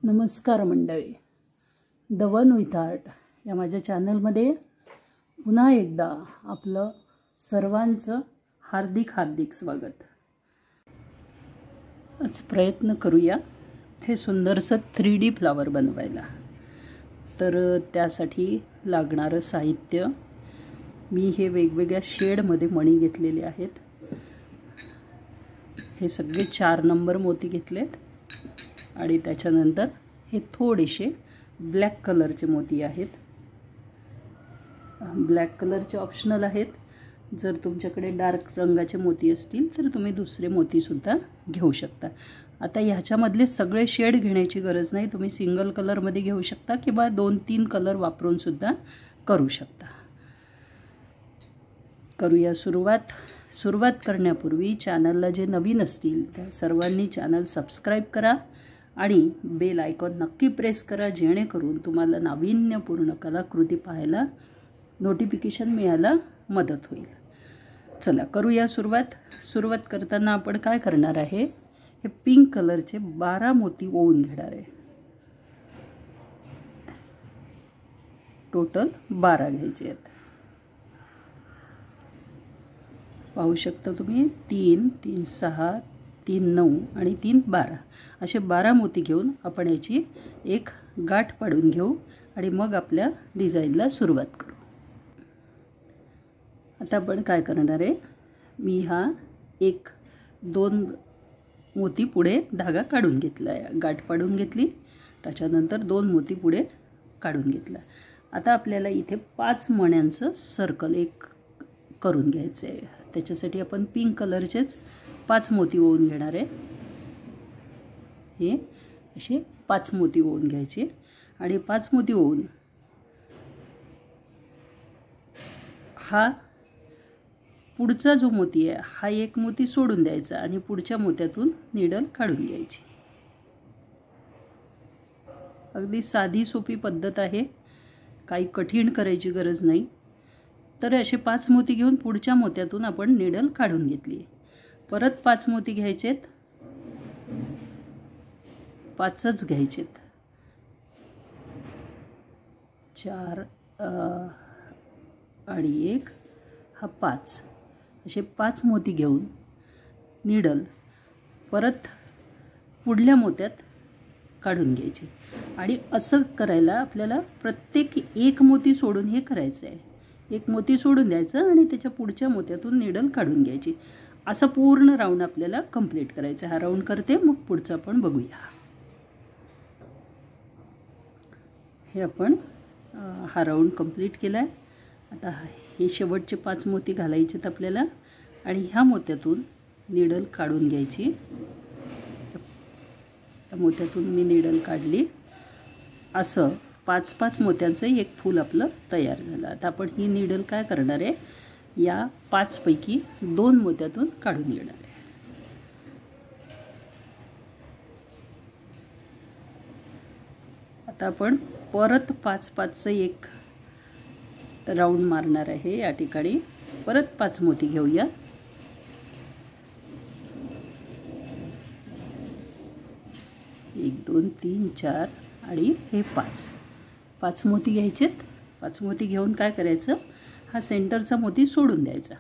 नमस्कार मंडळी, the one with art या माझ्या चॅनलमध्ये पुन्हा एकदा आपलं सर्वांचं हार्दिक स्वागत। आज प्रयत्न करूया हे सुंदरसं 3D फ्लावर बनवायला। तर त्यासाठी लागणारं साहित्य मी हे वेगवेगळ्या शेडमध्ये मणी घेतलेले आहेत। हे सगळे 4 नंबर मोती घेतलेत आणि त्याच्यानंतर हे थोडेसे ब्लॅक कलरचे मोती आहेत। ब्लॅक कलरचे ऑप्शनल आहेत, जर तुमच्याकडे डार्क रंगाचे मोती असतील तर तुम्ही दुसरे मोती सुद्धा घेऊ शकता। आता ह्याच्यामधले सगळे शेड घेण्याची गरज नाही, तुम्ही सिंगल कलर मध्ये घेऊ शकता किंवा 2-3 कलर वापरून सुद्धा करू शकता। करूया सुरुवात करण्यापूर्वी चॅनलला जे नवीन असतील त्या सर्वांनी चॅनल सबस्क्राइब करा आणि बेल आयकॉन नक्की प्रेस करा, जेणेकरून तुम्हाला नाविन्यपूर्ण कलाकृती पाहायला नोटिफिकेशन मिळायला मदत होईल। चला करूया सुरुवात करताना आपण काय करणार आहे, हे पिंक कलरचे 12 मोती ओवून घेणार आहे। टोटल 12 घ्यायचे आहेत। पाहू शकता तुम्ही 3, 3, 6, 3, 9 आणि 3, 12 असे 12 मोती घेऊन आपण याची एक गाठ पाडून घेऊ आणि मग आपल्या डिझाईनला सुरुवात करू। आता आपण काय करणार आहे, मी हा 1-2 मोती पुढे धागा काढून घेतला आहे, गाठ पाडून घेतली, त्याच्यानंतर 2 मोती पुढे काढून घेतला। आता आपल्याला इथे 5 मण्यांचं सर्कल एक करून घ्यायचं आहे। त्याच्यासाठी आपण पिंक कलरचेच 5 मोती ओवून घेणार आहे। हे असे 5 मोती ओवून घ्यायचे आणि 5 मोती ओवून हा पुढचा जो मोती आहे हा एक मोती सोडून द्यायचा आणि पुढच्या मोत्यातून नीडल काढून घ्यायची। अगदी साधी सोपी पद्धत आहे, काही कठीण करायची गरज नाही। तर असे 5 मोती घेऊन पुढच्या मोत्यातून आपण नीडल काढून घेतली। परत 5 मोती घ्यायचेत, 5च घ्यायचेत, 4 आणि 1 हा 5 असे 5 मोती घेऊन नीडल परत पुढल्या मोत्यात काढून घ्यायची। आणि असं करायला आपल्याला प्रत्येक एक मोती सोडून हे करायचं आहे। एक मोती सोडून द्यायचं आणि त्याच्या पुढच्या मोत्यातून नीडल काढून घ्यायची। असं पूर्ण राऊंड आपल्याला कंप्लीट करायचं। हा राऊंड करते, मग पुढचं आपण बघूया। हे आपण हा राऊंड कंप्लीट केलाय। आता हे शेवटचे 5 मोती घालायचेत आपल्याला आणि ह्या मोत्यातून नीडल काढून घ्यायची। त्या मोत्यातून मी नीडल काढली। असं 5-5 मोत्यांचं एक फूल आपलं तयार झालं। आता आपण ही नीडल काय करणार आहे, या 5 पैकी 2 मोत्यातून काढून घेणार आहे। आता आपण परत 5-5चं एक राऊंड मारणार आहे। या ठिकाणी परत 5 मोती घेऊया। एक 2 3 4 आणि हे 5 मोती घ्यायचेत। 5 मोती घेऊन काय करायचं, हा सेंटरचा मोती सोडून द्यायचा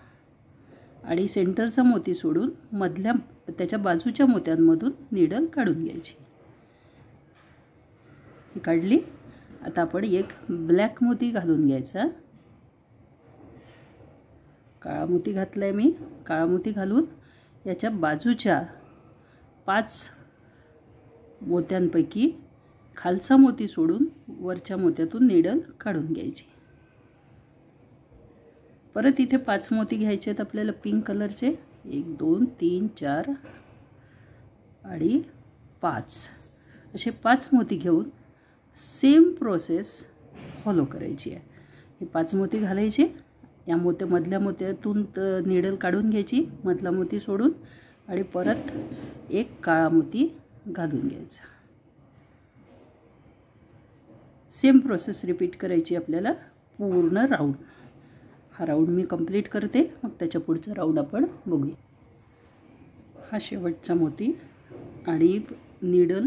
आणि सेंटरचा मोती सोडून मधल्या त्याच्या बाजूच्या मोत्यांमधून नीडल काढून घ्यायची। ही काढली। आता आपण एक ब्लॅक मोती घालून घ्यायचा। काळा मोती घातलाय मी। काळा मोती घालून याच्या बाजूच्या 5 मोत्यांपैकी खालचा मोती सोडून वरच्या मोत्यातून नीडल काढून घ्यायची। परत इथे 5 मोती घ्यायचे आहेत आपल्याला पिंक कलरचे। 1 2 3 4 आणि 5 असे 5 मोती घेऊन सेम प्रोसेस फॉलो करायची आहे। हे 5 मोती घालायचे, या मधल्या मोत्यातून नीडल काढून घ्यायची, मधला मोती सोडून, आणि परत एक काळा मोती घालून घ्यायचा। सेम प्रोसेस रिपीट करायची आपल्याला पूर्ण राऊंड। हा राऊंड मी कंप्लीट करते, मग त्याच्या पुढचा राऊंड आपण बघूया। हा शेवटचा मोती आणि नीडल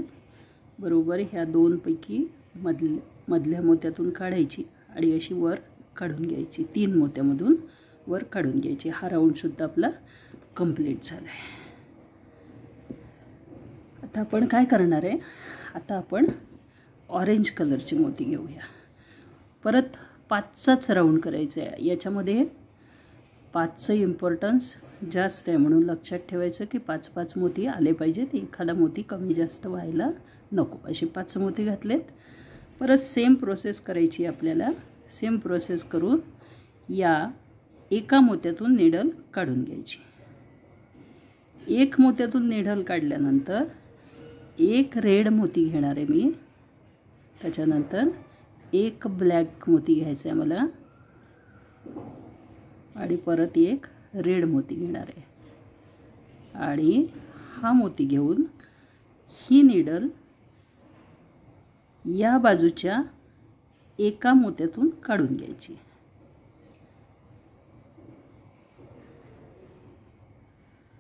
बरोबर ह्या दोनपैकी मधल्या मोत्यातून काढायची आणि अशी वर काढून घ्यायची, 3 मोत्यामधून वर काढून घ्यायची. हा राऊंडसुद्धा आपला कंप्लीट झाला आहे. आता आपण काय करणार आहे, आता आपण ऑरेंज कलरचे मोती घेऊया. परत 5चाच राऊंड करायचा आहे. याच्यामध्ये 5चं इम्पॉर्टन्स जास्त आहे म्हणून लक्षात ठेवायचं की 5 मोती आले पाहिजेत, एखादा मोती कमी जास्त व्हायला नको. असे 5 मोती घातलेत. परत सेम प्रोसेस करायची आपल्याला. सेम प्रोसेस करून या एका मोत्यातून निडल काढून घ्यायची. एक मोत्यातून निडल काढल्यानंतर एक रेड मोती घेणार आहे मी, त्याच्यानंतर एक ब्लॅक मोती घ्यायचा आहे मला आणि परत एक रेड मोती घेणार आहे आणि हा मोती घेऊन ही निडल या बाजूच्या एका मोत्यातून काढून घ्यायची.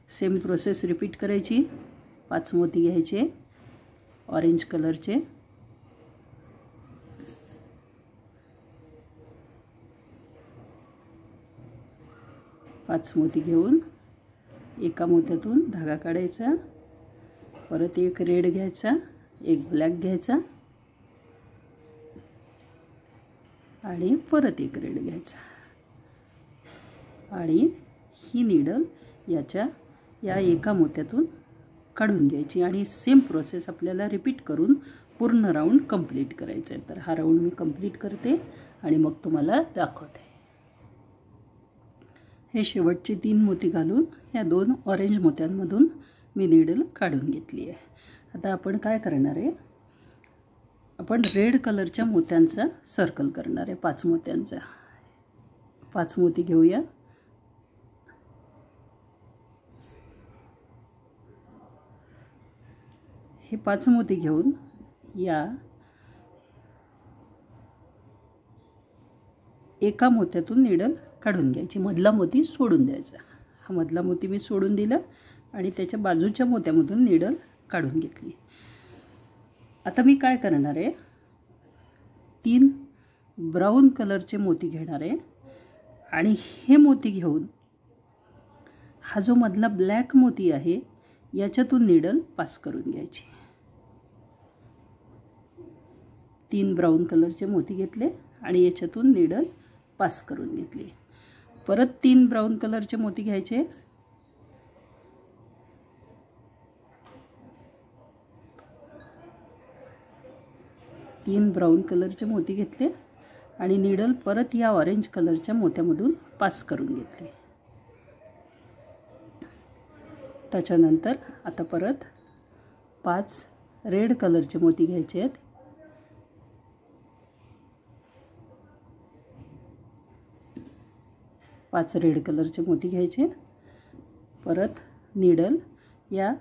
सेम प्रोसेस रिपीट करायची. 5 मोती घ्यायचे ऑरेंज कलरचे, पाच मोती घेऊन एका मोत्यातून धागा काढायचा, परत एक रेड घ्यायचा, एक ब्लॅक घ्यायचा आणि परत एक रेड घ्यायचा आणि ही नीडल या एका मोत्यातून काढून घ्यायची आणि सेम प्रोसेस आपल्याला रिपीट करून पूर्ण राऊंड कंप्लीट करायचं आहे. तर हा राऊंड मी कंप्लीट करते आणि मग तुम्हाला दाखवते. हे शेवटचे 3 मोती घालून ह्या 2 ऑरेंज मोत्यांमधून मी नीडल काढून घेतली आहे. आता आपण काय करणार आहे, आपण रेड कलरच्या मोत्यांचा सर्कल करणार आहे. 5 मोत्यांचा. 5 मोती घेऊया. हे 5 मोती घेऊन या एका मोत्यातून नीडल काढून घ्यायची, मधला मोती सोडून द्यायचा. हा मधला मोती मी सोडून दिला आणि त्याच्या बाजूच्या मोत्यामधून नीडल काढून घेतली. आता मी काय करणार आहे, 3 ब्राऊन कलरचे मोती घेणार आहे आणि हे मोती घेऊन हा जो मधला ब्लॅक मोती आहे याच्यातून नीडल पास करून घ्यायची. 3 ब्राऊन कलरचे मोती घेतले आणि याच्यातून नीडल पास करून घेतली. परत 3 ब्राऊन कलरचे मोती घ्यायचे, तीन ब्राऊन कलरचे मोती घेतले आणि नीडल परत या ऑरेंज कलरच्या मोत्यामधून पास करून घेतले. त्याच्यानंतर आता परत 5 रेड कलरचे मोती घ्यायचे आहेत. पाच रेड कलरचे मोती घ्यायचे. परत नीडल या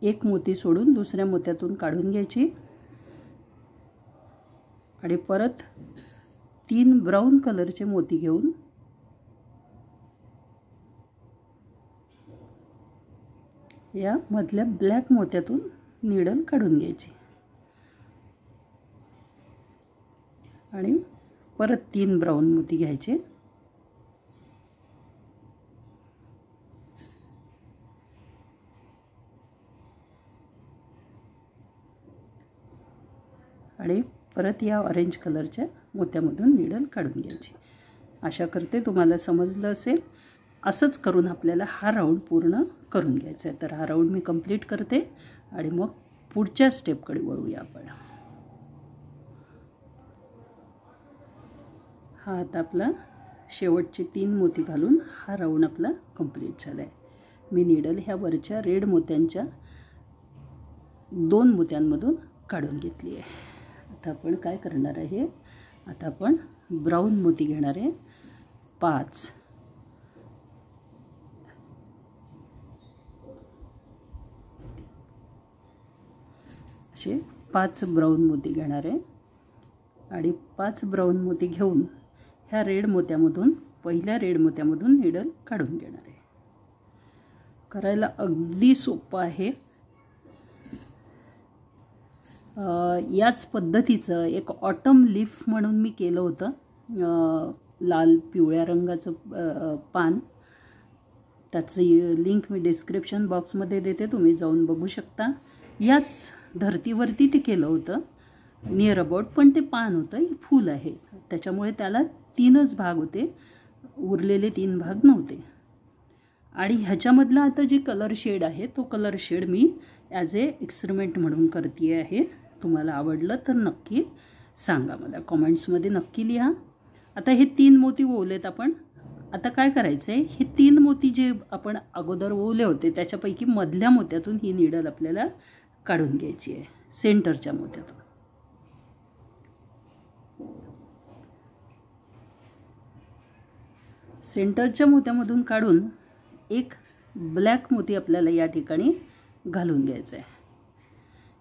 एक मोती सोडून दुसऱ्या मोत्यातून काढून घ्यायची आणि परत 3 ब्राऊन कलरचे मोती घेऊन या मधल्या ब्लॅक मोत्यातून नीडल काढून घ्यायची आणि परत 3 ब्राऊन मोती घ्यायचे आणि परत या ऑरेंज कलरच्या मोत्यामधून नीडल काढून घ्यायची. आशा करते तुम्हाला समजलं असेल. असंच करून आपल्याला हा राऊंड पूर्ण करून घ्यायचा आहे. तर हा राऊंड मी कंप्लीट करते आणि मग पुढच्या स्टेपकडे वळूया आपण. हा आता आपला शेवटचे 3 मोती घालून हा राऊंड आपला कंप्लीट झाला आहे. मी नीडल ह्या वरच्या रेड मोत्यांच्या 2 मोत्यांमधून काढून घेतली आहे. आता आपण काय करणार आहे, आता आपण ब्राऊन मोती घेणार आहे. 5 असे 5 ब्राऊन मोती घेणार आहे आणि 5 ब्राऊन मोती घेऊन ह्या रेड मोत्यामधून पहिल्या रेड मोत्यामधून नीडल काढून घेणार आहे. करायला अगदी सोपं आहे. याच पद्धतीचं एक ऑटम लीफ म्हणून मी केलं होतं, लाल पिवळ्या रंगाचं पान. त्याची लिंक मी डिस्क्रिप्शन बॉक्समध्ये देते, तुम्ही जाऊन बघू शकता. याच धर्तीवरती ते केलं होतं नियर अबाउट, पण ते पान होतं, हे फूल आहे, त्याच्यामुळे त्याला 3च भाग होते, उरलेले 3 भाग नव्हते. आणि ह्याच्यामधला आता जे कलर शेड आहे तो कलर शेड मी ॲज ए एक्सपेरिमेंट म्हणून करते आहे. तुम्हाला आवडलं तर नक्की सांगा, मला कॉमेंट्समध्ये नक्की लिहा. आता हे 3 मोती ओवलेत आपण. आता काय करायचं आहे, हे 3 मोती जे आपण अगोदर ओवले होते त्याच्यापैकी मधल्या मोत्यातून ही नीडल आपल्याला काढून घ्यायची आहे, सेंटरच्या मोत्यातून. सेंटरच्या मोत्यामधून काढून एक ब्लॅक मोती आपल्याला या ठिकाणी घालून घ्यायचं आहे.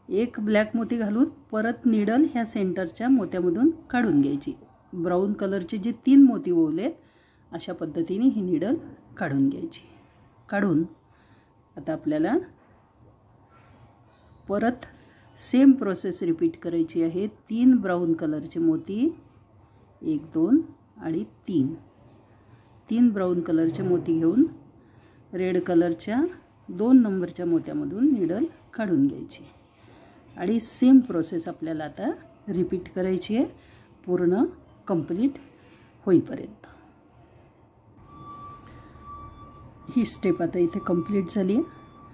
एक ब्लॅक मोती घालून परत नीडल ह्या सेंटरच्या मोत्यामधून काढून घ्यायची. ब्राऊन कलरचे जे 3 मोती ओवलेत अशा पद्धतीने ही नीडल काढून घ्यायची. काढून आता आपल्याला परत सेम प्रोसेस रिपीट करायची आहे. 3 ब्राऊन कलरचे मोती, 1 2 आणि 3 ब्राऊन कलरचे मोती घेऊन रेड कलरच्या 2 नंबरच्या मोत्यामधून नीडल काढून घ्यायची. आणि सेम प्रोसेस आपल्याला आता रिपीट करायची आहे पूर्ण कंप्लीट होईपर्यंत. ही स्टेप आता इथे कंप्लीट झाली आहे.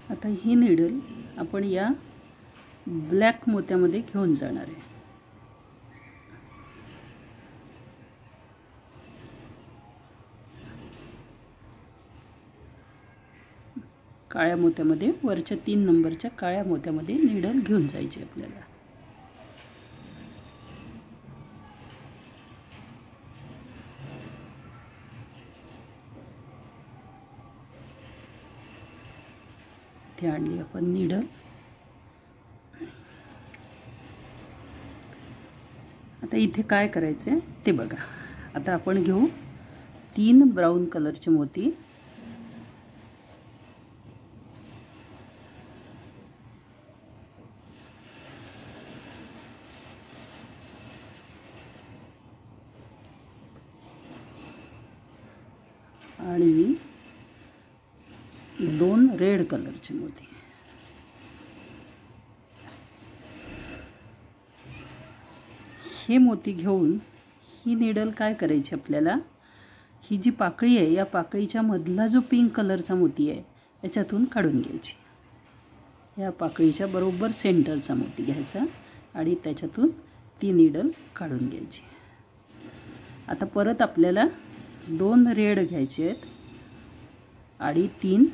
आता ही नीडल आपण या ब्लॅक मोत्यामध्ये घेऊन जाणार आहे. काळ्या मोत्यामध्ये, वरच्या 3 नंबरच्या काळ्या मोत्यामध्ये नीडल घेऊन जायची आपल्याला. इथे आणली आपण नीडल. आता इथे काय करायचं आहे ते बघा. आता आपण घेऊ 3 ब्राऊन कलरचे मोती. आणि 2 रेड कलरचे मोती. हे मोती घेऊन ही नीडल काय करायची आपल्याला, ही जी पाकळी आहे या पाकळीच्या मधला जो पिंक कलरचा मोती आहे याच्यातून काढून घ्यायची. या पाकळीच्या बरोबर सेंटरचा मोती घ्यायचा आणि त्याच्यातून ती नीडल काढून घ्यायची. आता परत आपल्याला 2 रेड घ्यायचे आहेत आणि 3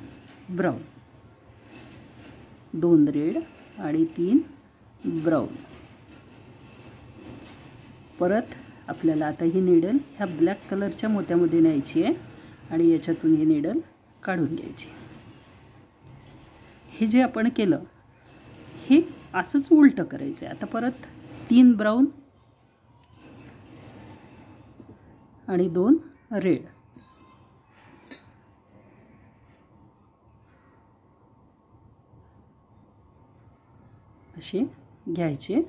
ब्राऊन. 2 रेड आणि 3 ब्राऊन. परत आपल्याला आता ही नीडल ह्या ब्लॅक कलरच्या मोत्यामध्ये न्यायची आहे आणि याच्यातून ही नीडल काढून घ्यायची. हे जे आपण केलं हे असंच उलटं करायचं आहे. आता परत 3 ब्राऊन आणि 2 रेड. असे घ्यायचे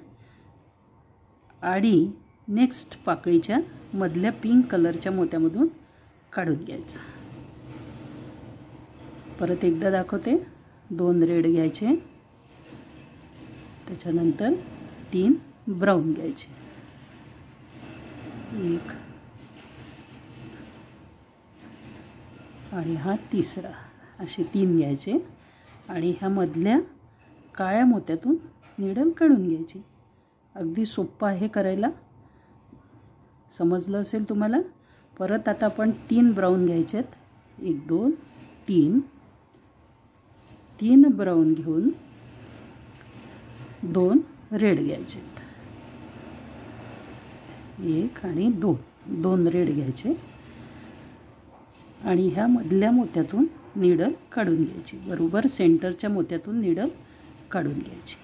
आणि नेक्स्ट पाकळीच्या मधल्या पिंक कलरच्या मोत्यामधून काढून घ्यायचं. परत एकदा दाखवते. 2 रेड घ्यायचे, त्याच्यानंतर 3 ब्राऊन घ्यायचे, 1 आणि हा 3रा. असे 3 घ्यायचे आणि ह्या मधल्या काळ्या मोत्यातून नीडल काढून घ्यायची. अगदी सोपं आहे करायला, समजलं असेल तुम्हाला. परत आता आपण 3 ब्राऊन घ्यायचे आहेत, 1 2 3 ब्राऊन घेऊन 2 रेड घ्यायचे, 1 आणि 2 रेड घ्यायचे आणि ह्या मधल्या मोत्यातून नीडल काढून घ्यायची. बरोबर सेंटरच्या मोत्यातून नीडल काढून घ्यायची.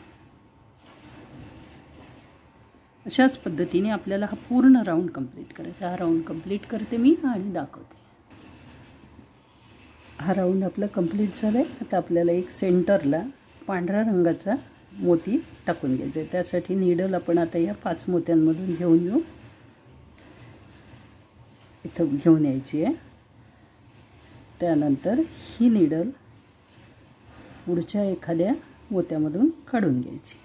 अशाच पद्धतीने आपल्याला हा पूर्ण राऊंड कंप्लीट करायचा. हा राऊंड कंप्लीट करते मी आणि दाखवते. हा राऊंड आपला कंप्लीट झाला आहे. आता आपल्याला एक सेंटरला पांढऱ्या रंगाचा मोती टाकून घ्यायचे. त्यासाठी नीडल आपण आता या 5 मोत्यांमधून घेऊन येऊ, इथं घेऊन यायची आहे. त्यानंतर ही नीडल पुढच्या एखाद्या मोत्यामधून काढून घ्यायची.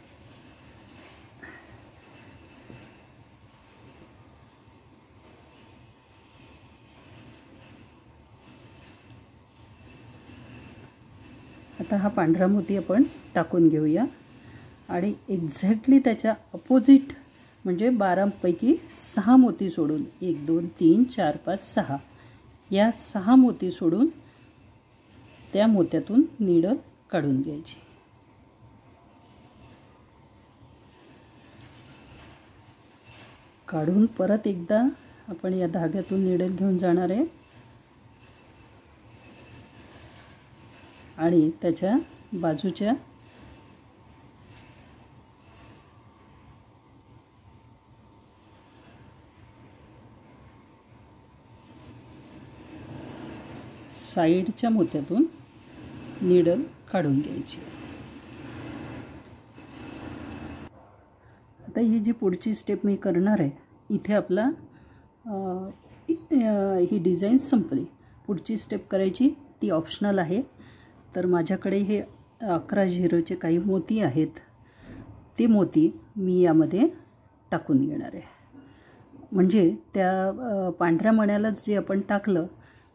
आता हा पांढरा मोती आपण टाकून घेऊया आणि एक्झॅक्टली त्याच्या अपोजिट म्हणजे 12 पैकी 6 मोती सोडून 1 2 3 4 5 6 या 6 मोती सोडून त्या मोत्यातून नीडल काढून घ्यायची. काढून परत एकदा आपण या धाग्यातून नीडल घेऊन जाणार आहे आणि त्याच्या बाजूच्या साईडच्या मोत्यातून नीडल काढून घ्यायची. आता ही जी पुढची स्टेप मी करणार आहे, इथे आपला ही डिझाईन संपली. पुढची स्टेप करायची ती ऑप्शनल आहे. तर माझ्याकडे हे 11 झिरोचे काही मोती आहेत, ते मोती मी यामध्ये टाकून घेणार आहे. म्हणजे त्या पांढऱ्या मण्याला जे आपण टाकलं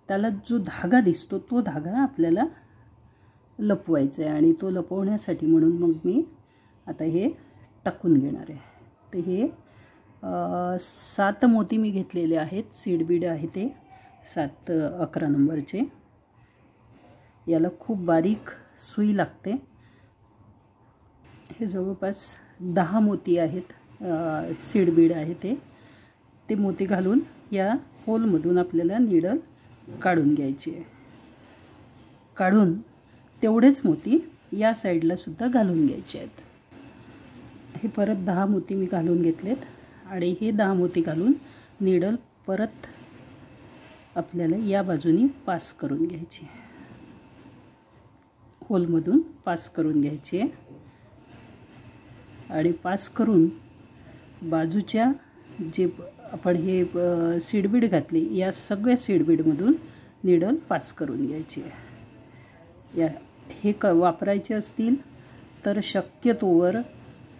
त्याला जो धागा दिसतो तो धागा आपल्याला लपवायचा आहे आणि तो लपवण्यासाठी म्हणून मग मी आता हे टाकून घेणार आहे. तर हे 7 मोती मी घेतलेले आहेत, सीड बीड आहे ते 7 11 नंबरचे. याला खूप बारीक सुई लागते. हे जवळपास 10 मोती आहेत, सीड बीड आहे ते मोती घालून या होलमधून आपल्याला नीडल काढून घ्यायची आहे. काढून तेवढेच मोती या साईडला सुद्धा घालून घ्यायचे आहेत. हे परत 10 मोती मी घालून घेतलेत आणि हे 10 मोती घालून नीडल परत आपल्याला या बाजूनी पास करून घ्यायची, होलमधून पास करून घ्यायची आहे. आणि पास करून बाजूच्या जे आपण हे सीडबीड घातली या सगळ्या सीडबीडमधून नीडल पास करून घ्यायची आहे. हे वापरायचे असतील तर शक्यतोवर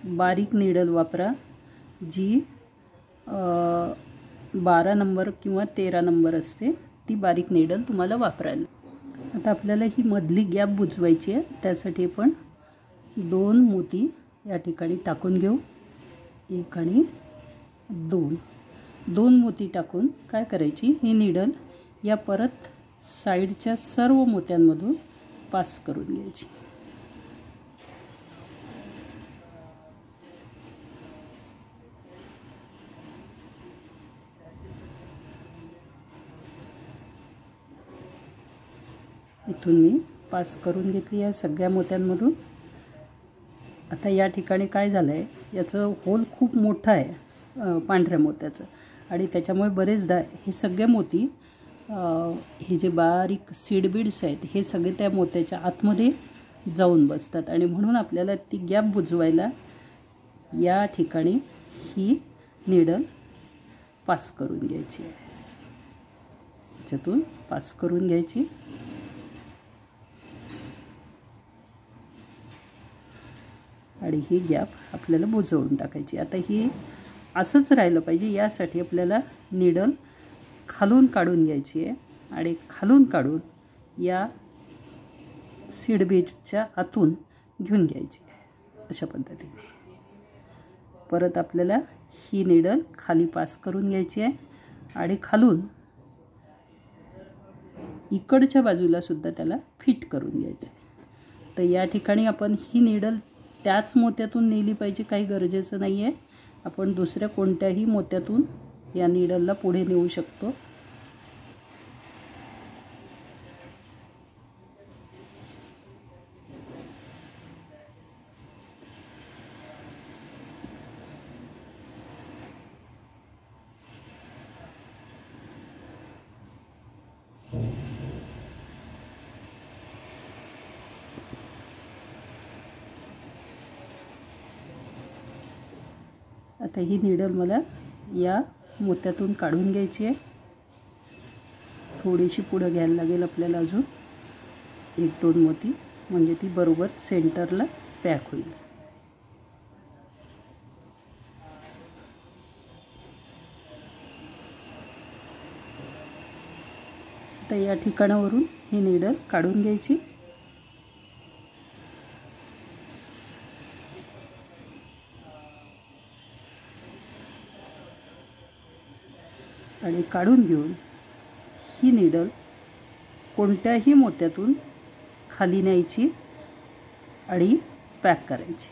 बारीक नीडल वापरा, जी 12 नंबर किंवा 13 नंबर असते, ती बारीक नीडल तुम्हाला वापरायला. आता आपल्याला ही मधली गॅप बुजवायची आहे. त्यासाठी आपण 2 मोती या ठिकाणी टाकून घेऊ. 1 आणि 2 मोती टाकून काय करायची, ही नीडल या परत साईडच्या सर्व मोत्यांमधून पास करून घ्यायची. इथून मी पास करून घेतली या सगळ्या मोत्यांमधून. आता या ठिकाणी काय झालं आहे, याचं होल खूप मोठं आहे पांढऱ्या मोत्याचं आणि त्याच्यामुळे बरेचदा हे सगळे मोती हे जे बारीक सीडबीड्स आहेत हे सगळे त्या मोत्याच्या आतमध्ये जाऊन बसतात आणि म्हणून आपल्याला ती गॅप बुजवायला या ठिकाणी ही नीडल पास करून घ्यायची आहे. याच्यातून पास करून घ्यायची आणि ही गॅप आपल्याला बुजवून टाकायची. आता ही असंच राहिलं पाहिजे, यासाठी आपल्याला नीडल खालून काढून घ्यायची आहे आणि खालून काढून या सीडबीडच्या आतून घेऊन घ्यायची आहे. अशा पद्धतीने परत आपल्याला ही नीडल खाली पास करून घ्यायची आहे आणि खालून इकडच्या बाजूला सुद्धा त्याला फिट करून घ्यायचं आहे. तर या ठिकाणी आपण ही नीडल त्याच मोत्यातून नेली पाहिजे काही गरजेचं नाही आहे. आपण दुसऱ्या कोणत्याही मोत्यातून या नीडलला पुढे नेऊ शकतो. आता ही नीडल मला या मोत्यातून काढून घ्यायची आहे. थोडीशी पुढं घ्यायला लागेल आपल्याला अजून 1-2 मोती, म्हणजे ती बरोबर सेंटरला पॅक होईल. तर या ठिकाणावरून ही नीडल काढून घ्यायची. आणि काढून घेऊन ही नीडल कोणत्याही मोत्यातून खाली न्यायची आणि पॅक करायची.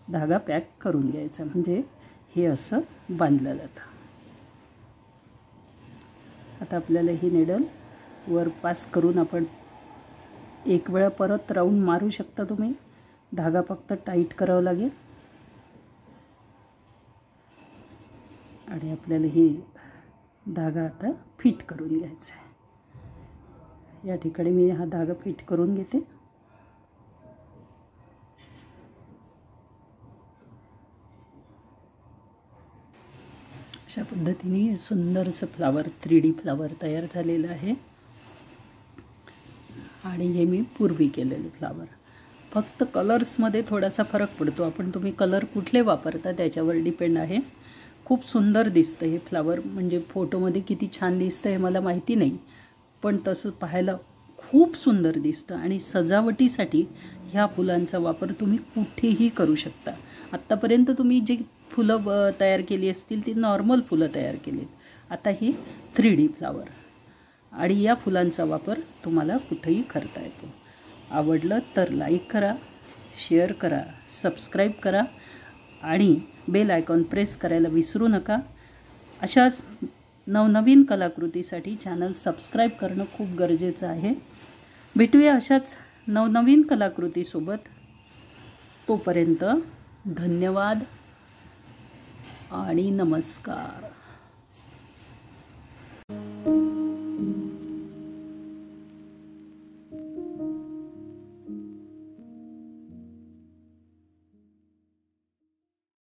धागा पॅक करून घ्यायचा, म्हणजे हे असं बांधलं जातं. आता आपल्याला ही नीडल वर पास करून आपण एक वेळा परत राऊंड मारू शकता तुम्ही. धागा फक्त टाईट करावा लागेल आणि आपल्याला ही धागा आता फिट करून घ्यायचा आहे. या ठिकाणी मी हा धागा फिट करून घेते. अशा पद्धतीने सुंदरसं फ्लावर 3D फ्लावर तयार झालेलं आहे. आणि हे मी पूर्वी केलेले फ्लावर. फक्त कलर्समध्ये थोडासा फरक पडतो. तुम्ही कलर कुठले वापरता त्याच्यावर डिपेंड आहे. खूप सुंदर दिसतं हे फ्लावर, म्हणजे फोटोमध्ये किती छान दिसतं हे मला माहिती नाही, पण तसं पाहायला खूप सुंदर दिसतं. आणि सजावटीसाठी ह्या फुलांचा वापर तुम्ही कुठेही करू शकता. आत्तापर्यंत तुम्ही जी फुलं तयार केली असतील ती नॉर्मल फुलं तयार केलीत. आता ही 3D फ्लावर, आणि या फुलांचा वापर तुम्हाला कुठेही करता येतो. आवडलं तर लाईक करा, शेअर करा, सबस्क्राईब करा आणि बेल आयकॉन प्रेस करायला विसरू नका. अशाच नवनवीन कलाकृतीसाठी चॅनल सबस्क्राईब करणं खूप गरजेचं आहे. भेटूया अशाच नवनवीन कलाकृतीसोबत. तोपर्यंत धन्यवाद आणि नमस्कार.